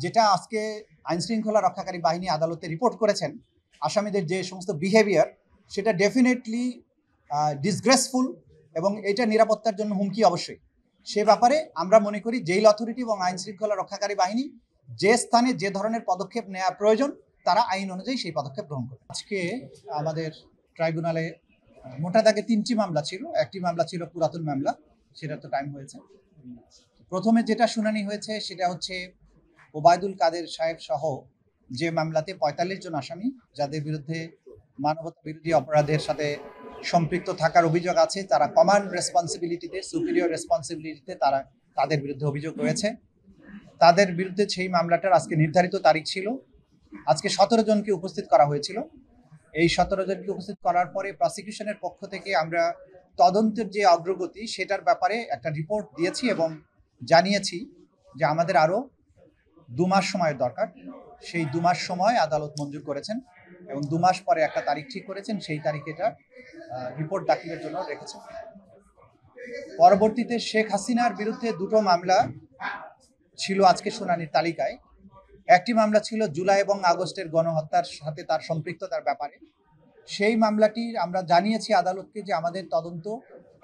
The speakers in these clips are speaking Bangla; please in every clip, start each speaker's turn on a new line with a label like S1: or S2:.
S1: যেটা আজকে আইন শৃঙ্খলা রক্ষাকারী বাহিনী আদালতে রিপোর্ট করেছেন আসামিদের যে সমস্ত বিহেভিয়ার, সেটা ডেফিনেটলি ডিসগ্রেসফুল এবং এটা নিরাপত্তার জন্য হুমকি অবশ্যই। সে ব্যাপারে আমরা মনে করি জেল অথরিটি এবং আইন শৃঙ্খলা রক্ষাকারী বাহিনী যে স্থানে যে ধরনের পদক্ষেপ নেওয়া প্রয়োজন তারা আইন অনুযায়ী সেই পদক্ষেপ গ্রহণ করবে। আজকে আমাদের ট্রাইব্যুনালে মোটা দাগে 3টি মামলা ছিল। একটি মামলা ছিল পুরাতন মামলা, সেটা তো টাইম হয়েছে। প্রথমে যেটা শুনানি হয়েছে সেটা হচ্ছে ওবায়দুল কাদের সাহেব সহ যে মামলাতে 45 জন আসামি যাদের বিরুদ্ধে মানবতা বিরোধী অপরাধের সাথে সম্পৃক্ত থাকার অভিযোগ আছে, তারা কমান্ড রেসপন্সিবিলিটিতে, সুপিরিয়র রেসপন্সিবিলিটিতে তাদের বিরুদ্ধে অভিযোগ রয়েছে। তাদের বিরুদ্ধে সেই মামলাটার আজকে নির্ধারিত তারিখ ছিল। আজকে 17 জনকে উপস্থিত করা হয়েছিল। এই 17 জনকে উপস্থিত করার পরে প্রসিকিউশনের পক্ষ থেকে আমরা তদন্তের যে অগ্রগতি সেটার ব্যাপারে একটা রিপোর্ট দিয়েছি এবং জানিয়েছি যে আমাদের আরও 2 মাস সময়ের দরকার। সেই 2 মাস সময় আদালত মঞ্জুর করেছেন এবং 2 মাস পরে একটা তারিখ ঠিক করেছেন, সেই তারিখে এটা রিপোর্ট দাখিলের জন্য রেখেছেন। পরবর্তীতে শেখ হাসিনার বিরুদ্ধে 2টো মামলা ছিল আজকে শুনানির তালিকায়। একটি মামলা ছিল জুলাই এবং আগস্টের গণহত্যার সাথে তার সম্পৃক্ততার ব্যাপারে। সেই মামলাটি আমরা জানিয়েছি আদালতকে যে আমাদের তদন্ত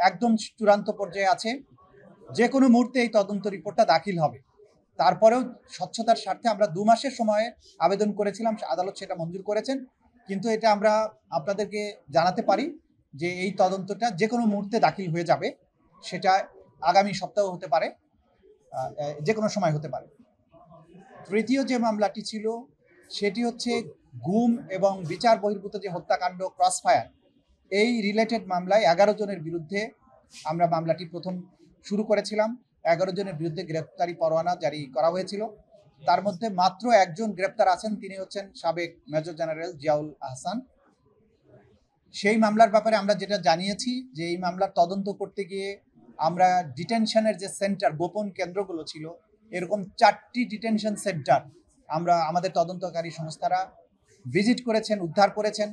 S1: একদম চূড়ান্ত পর্যায়ে আছে, যে কোনো মুহূর্তে এই তদন্ত রিপোর্টটা দাখিল হবে। তারপরেও স্বচ্ছতার স্বার্থে আমরা 2 মাসের সময়ে আবেদন করেছিলাম, আদালত সেটা মঞ্জুর করেছেন। কিন্তু এটা আমরা আপনাদেরকে জানাতে পারি যে এই তদন্তটা যে কোনো মুহূর্তে দাখিল হয়ে যাবে, সেটা আগামী সপ্তাহ হতে পারে, যে কোনো সময় হতে পারে। তৃতীয় যে মামলাটি ছিল সেটি হচ্ছে গুম এবং বিচার বহির্ভূত যে হত্যাকাণ্ড ক্রসফায়ার, এই রিলেটেড মামলায় 11 জনের বিরুদ্ধে আমরা মামলাটি প্রথম শুরু করেছিলাম। 11 জনের বিরুদ্ধে গ্রেপ্তারি পরোয়ানা জারি করা হয়েছিল। তার মধ্যে মাত্র একজন গ্রেপ্তার আছেন, তিনি হচ্ছেন সাবেক মেজর জেনারেল জিয়াউল আহসান। সেই মামলার ব্যাপারে আমরা যেটা জানিয়েছি যে এই মামলার তদন্ত করতে গিয়ে আমরা ডিটেনশনের যে সেন্টার, গোপন কেন্দ্রগুলো ছিল, এরকম 4টি ডিটেনশন সেন্টার আমরা আমাদের তদন্তকারী সংস্থারা ভিজিট করেছেন, উদ্ধার করেছেন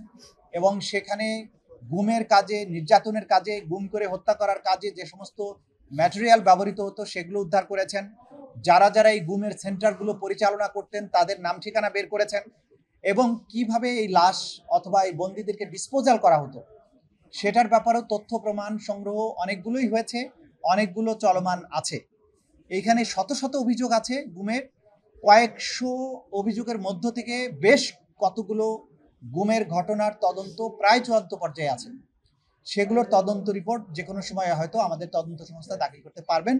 S1: এবং সেখানে গুমের কাজে, নির্যাতনের কাজে, গুম করে হত্যা করার কাজে যে সমস্ত ম্যাটেরিয়াল ব্যবহৃত হতো সেগুলো উদ্ধার করেছেন। যারা যারা এই গুমের সেন্টারগুলো পরিচালনা করতেন তাদের নাম ঠিকানা বের করেছেন এবং কিভাবে এই লাশ অথবা এই বন্দীদেরকে ডিসপোজাল করা হতো সেটার ব্যাপারেও তথ্য প্রমাণ সংগ্রহ অনেকগুলোই হয়েছে, অনেকগুলো চলমান আছে। এইখানে শত শত অভিযোগ আছে গুমের। কয়েকশো অভিযোগের মধ্য থেকে বেশ কতগুলো গুমের ঘটনার তদন্ত প্রায় চূড়ান্ত পর্যায়ে আছে। সেগুলোর তদন্ত রিপোর্ট যে কোনো সময় হয়তো আমাদের তদন্ত সংস্থা দাখিল করতে পারবেন।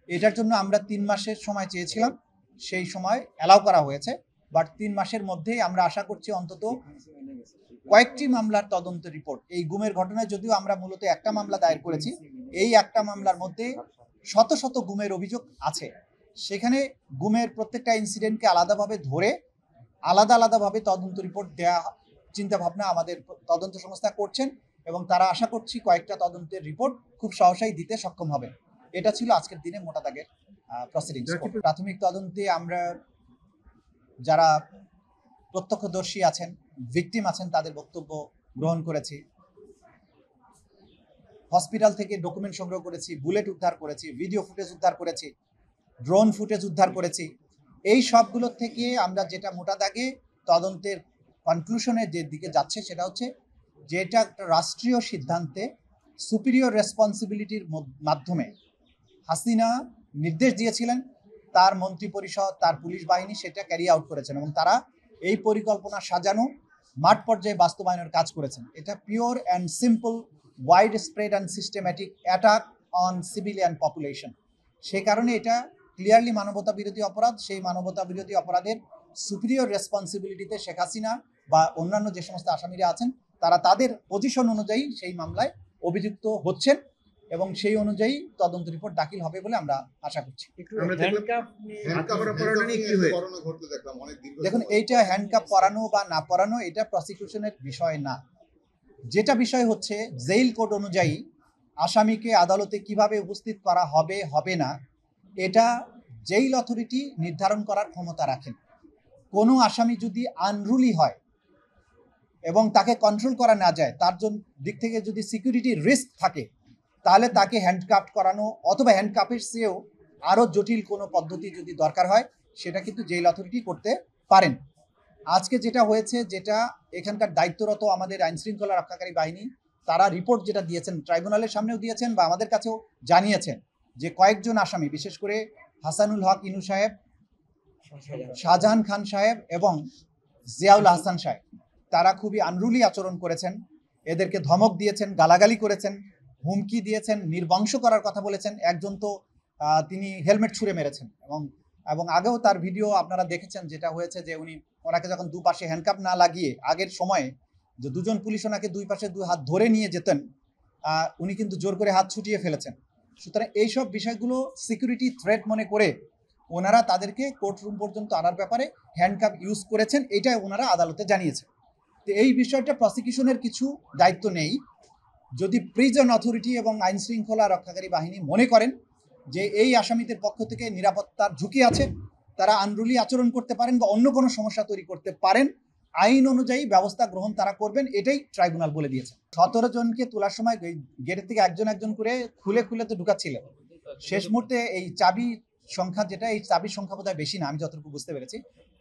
S1: এটার জন্য আমরা 3 মাসের সময় চেয়েছিলাম, সেই সময় অ্যালাউ করা হয়েছে। বাট 3 মাসের মধ্যেই আমরা আশা করছি অন্তত কয়েকটি মামলার তদন্ত রিপোর্ট। এই গুমের ঘটনায় যদিও আমরা মূলত একটা মামলা দায়ের করেছি, এই একটা মামলার মধ্যে শত শত গুমের অভিযোগ আছে। সেখানে গুমের প্রত্যেকটা ইনসিডেন্টকে আলাদাভাবে ধরে আলাদা আলাদাভাবে তদন্ত রিপোর্ট দেওয়া চিন্তা ভাবনা আমাদের তদন্ত সংস্থা করছেন এবং তারা আশা করছি কয়েকটা তদন্তের রিপোর্ট খুব সহসাই দিতে সক্ষম হবে। এটা ছিল আজকের দিনে মোটা দাগের প্রসিডিংস। প্রাথমিক তদন্তে আমরা যারা প্রত্যক্ষদর্শী আছেন, ভিকটিম আছেন, তাদের বক্তব্য গ্রহণ করেছি। হসপিটাল থেকে ডকুমেন্ট সংগ্রহ করেছি, বুলেট উদ্ধার করেছি, ভিডিও ফুটেজ উদ্ধার করেছি, ড্রোন ফুটেজ উদ্ধার করেছি। এই সবগুলো থেকে আমরা যেটা মোটা দাগে তদন্তের কনক্লুশনের যে দিকে যাচ্ছে সেটা হচ্ছে যে এটা একটা রাষ্ট্রীয় সিদ্ধান্তে সুপিরিয়র রেসপন্সিবিলিটির মাধ্যমে হাসিনা নির্দেশ দিয়েছিলেন, তার মন্ত্রী পরিষদ, তার পুলিশ বাহিনী সেটা ক্যারি আউট করেছেন এবং তারা এই পরিকল্পনা সাজানো মাঠ পর্যায়ে বাস্তবায়নের কাজ করেছেন। এটা pure and simple widespread and systematic attack on civilian population. সে কারণে এটা ক্লিয়ারলি মানবতা বিরোধী অপরাধ। সেই মানবতা বিরোধী অপরাধের সুপিরিয়র রেসপন্সিবিলিটিতে শেখ হাসিনা বা অন্যান্য যে সমস্ত আসামিরা আছেন তারা তাদের পজিশন অনুযায়ী সেই মামলায় অভিযুক্ত হচ্ছেন এবং সেই অনুযায়ী তদন্ত রিপোর্ট দাখিল হবে বলে আমরা আশা করছি। দেখুন, এইটা হ্যান্ডকাপ পরানো বা না পরানো এটা প্রসিকিউশনের বিষয় না। যেটা বিষয় হচ্ছে জেল কোড অনুযায়ী আসামিকে আদালতে কিভাবে উপস্থিত করা হবে হবে না, এটা জেল অথরিটি নির্ধারণ করার ক্ষমতা রাখেন। কোনো আসামি যদি আনরুলি হয় এবং তাকে কন্ট্রোল করা না যায়, তার জন্য দিক থেকে যদি সিকিউরিটি রিস্ক থাকে, তাহলে তাকে হ্যান্ডকাপ করানো অথবা হ্যান্ডকাপের চেয়েও আরও জটিল কোনো পদ্ধতি যদি দরকার হয় সেটা কিন্তু জেল অথরিটি করতে পারেন। আজকে যেটা হয়েছে, যেটা এখানকার দায়িত্বরত আমাদের আইন শৃঙ্খলা রক্ষাকারী বাহিনী, তারা রিপোর্ট যেটা দিয়েছেন ট্রাইব্যুনালের সামনেও দিয়েছেন বা আমাদের কাছেও জানিয়েছেন যে কয়েকজন আসামি, বিশেষ করে হাসানুল হক ইনু সাহেব, শাহজাহান খান সাহেব এবং জিয়াউল হাসান সাহেব, তারা খুবই আনরুলি আচরণ করেছেন। এদেরকে ধমক দিয়েছেন, গালাগালি করেছেন, হুমকি দিয়েছেন, নির্বংশ করার কথা বলেছেন। একজন তো তিনি হেলমেট ছুঁড়ে মেরেছেন এবং আগেও তার ভিডিও আপনারা দেখেছেন, যেটা হয়েছে যে উনি ওনাকে যখন দুপাশে হ্যান্ডকাপ না লাগিয়ে, আগের সময়ে যে দুজন পুলিশ ওনাকে দুই পাশে দুই হাত ধরে নিয়ে যেতেন, উনি কিন্তু জোর করে হাত ছুটিয়ে ফেলেছেন। সুতরাং এইসব বিষয়গুলো সিকিউরিটি থ্রেট মনে করে ওনারা তাদেরকে কোর্টরুম পর্যন্ত আনার ব্যাপারে হ্যান্ডকাপ ইউজ করেছেন, এটা ওনারা আদালতে জানিয়েছেন। তো এই বিষয়টা প্রসিকিউশনের কিছু দায়িত্ব নেই। যদি প্রিজন অথরিটি এবং আইন শৃঙ্খলা রক্ষাকারী বাহিনী মনে করেন যে এই আসামিদের পক্ষ থেকে নিরাপত্তার ঝুঁকি আছে, তারা আনরুলি আচরণ করতে পারেন বা অন্য কোনো সমস্যা তৈরি করতে পারেন, আইন অনুযায়ী ব্যবস্থা গ্রহণ তারা করবেন, এটাই ট্রাইব্যুনাল বলে দিয়েছে। 17 জনকে তোলার সময় গেটের থেকে একজন একজন করে খুলে খুলে তো ঢুকাচ্ছিল। শেষ মুহূর্তে এই চাবি সংখ্যা, যেটা এই চাবির সংখ্যা বোধহয় বেশি না, আমি যতটুকু বুঝতে পেরেছি,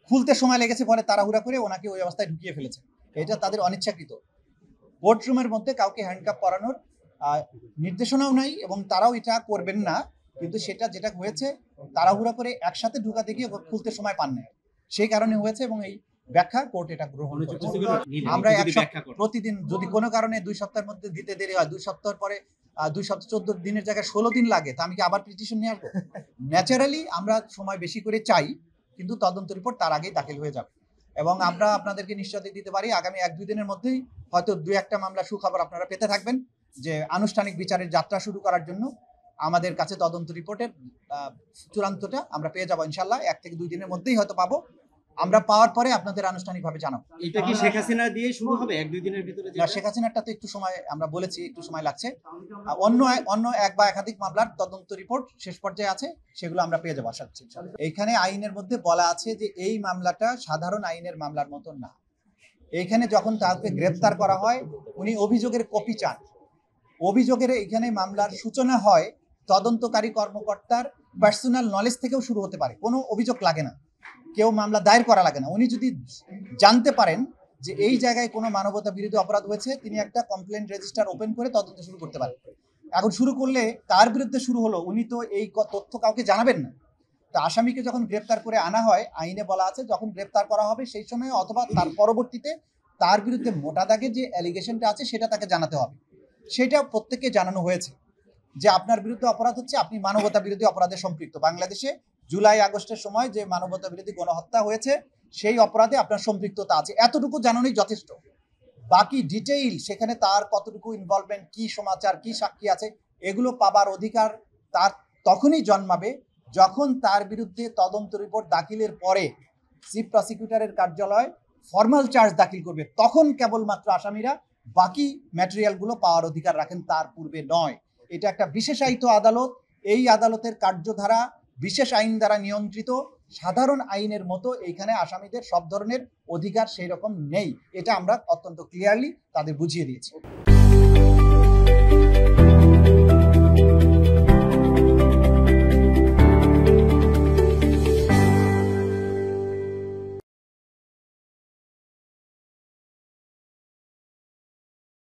S1: খুলতে সময় লেগেছে, পরে তাড়াহুড়া করে ওনাকে ওই অবস্থায় ঢুকিয়ে ফেলেছে। এটা তাদের অনিচ্ছাকৃত। কোর্টরুমের মধ্যে কাউকে হ্যান্ডকাপ পরানোর নির্দেশনাও নাই এবং তারাও এটা করবেন না। কিন্তু সেটা যেটা হয়েছে, তাড়াহুড়া করে একসাথে ঢুকাতে গিয়ে খুলতে সময় পান না, সেই কারণে হয়েছে এবং এই ব্যাখ্যা কোর্ট এটা গ্রহণ করেছে। আমরা প্রতিদিন যদি কোনো কারণে 2 সপ্তাহের মধ্যে দিতে দেরি হয়, 2 সপ্তাহ পরে 2 সপ্তাহ 14 দিনের জায়গায় 16 দিন লাগে, তা আমি কি আবার পিটিশন নিয়ে আসবো? ন্যাচারালি আমরা সময় বেশি করে চাই, কিন্তু তদন্ত রিপোর্ট তার আগেই দাখিল হয়ে যাবে এবং আমরা আপনাদেরকে নিশ্চয়তা দিতে পারি আগামী 1-2 দিনের মধ্যেই হয়তো 2-1টা মামলা সুখবর আপনারা পেতে থাকবেন, যে আনুষ্ঠানিক বিচারের যাত্রা শুরু করার জন্য আমাদের কাছে তদন্ত রিপোর্টের চূড়ান্তটা আমরা পেয়ে যাবো ইনশাল্লাহ। 1 থেকে 2 দিনের মধ্যেই হয়তো পাবো। আমরা পাওয়ার পরে আপনাদের আনুষ্ঠানিকভাবে জানাবো।
S2: এটা কি শেখ হাসিনা দিয়ে শুরু হবে 1-2 দিনের ভিতরে?
S1: না, শেখ হাসিনাটা তো একটু সময়, আমরা বলেছি একটু সময় লাগছে। অন্য এক বা একাধিক মামলার তদন্ত রিপোর্ট শেষ পর্যায়ে আছে, সেগুলো আমরা পেয়ে যাবো আশা করছি। এইখানে আইনের মধ্যে বলা আছে যে এই মামলাটা সাধারণ আইনের মামলার মতো না। এইখানে যখন তাকে গ্রেফতার করা হয়, উনি অভিযোগের কপি চান। অভিযোগের এখানে মামলার সূচনা হয় তদন্তকারী কর্মকর্তার পার্সোনাল নলেজ থেকেও শুরু হতে পারে, কোনো অভিযোগ লাগে না, কেউ মামলা দায়ের করা লাগে না। উনি যদি জানতে পারেন যে এই জায়গায় কোনো মানবতা বিরোধী অপরাধ হয়েছে, তিনি একটা কমপ্লেন রেজিস্টার ওপেন করে তদন্ত শুরু করতে পারেন। এখন শুরু করলে তার বিরুদ্ধে শুরু হলো, উনি তো এই তথ্য কাউকে জানাবেন না। তো আসামিকে যখন গ্রেপ্তার করে আনা হয়, আইনে বলা আছে যখন গ্রেপ্তার করা হবে সেই সময় অথবা তার পরবর্তীতে তার বিরুদ্ধে মোটা দাগে যে অ্যালিগেশনটা আছে সেটা তাকে জানাতে হবে। সেটা প্রত্যেককে জানানো হয়েছে যে আপনার বিরুদ্ধে অপরাধ হচ্ছে, আপনি মানবতা বিরোধী অপরাধে সম্পৃক্ত। বাংলাদেশে জুলাই আগস্টের সময় যে মানবতা বিরোধী গণহত্যা হয়েছে, সেই অপরাধে আপনার সম্পৃক্ততা আছে, এতটুকু জানানোই যথেষ্ট। বাকি ডিটেইল সেখানে তার কতটুকু ইনভলভমেন্ট, কি সমাচার, কি সাক্ষী আছে, এগুলো পাবার অধিকার তার তখনই জন্মাবে যখন তার বিরুদ্ধে তদন্ত রিপোর্ট দাখিলের পরে চিফ প্রসিকিউটরের কার্যালয় ফর্মাল চার্জ দাখিল করবে, তখন কেবলমাত্র আসামিরা বাকি ম্যাটেরিয়ালগুলো পাওয়ার অধিকার রাখেন, তার পূর্বে নয়। এটা একটা বিশেষায়িত আদালত। এই আদালতের কার্যধারা বিশেষ আইন দ্বারা নিয়ন্ত্রিত। সাধারণ আইনের মতো এইখানে আসামিদের সব ধরনের অধিকার সেই রকম নেই, এটা আমরা অত্যন্ত ক্লিয়ারলি তাদের বুঝিয়ে দিয়েছি।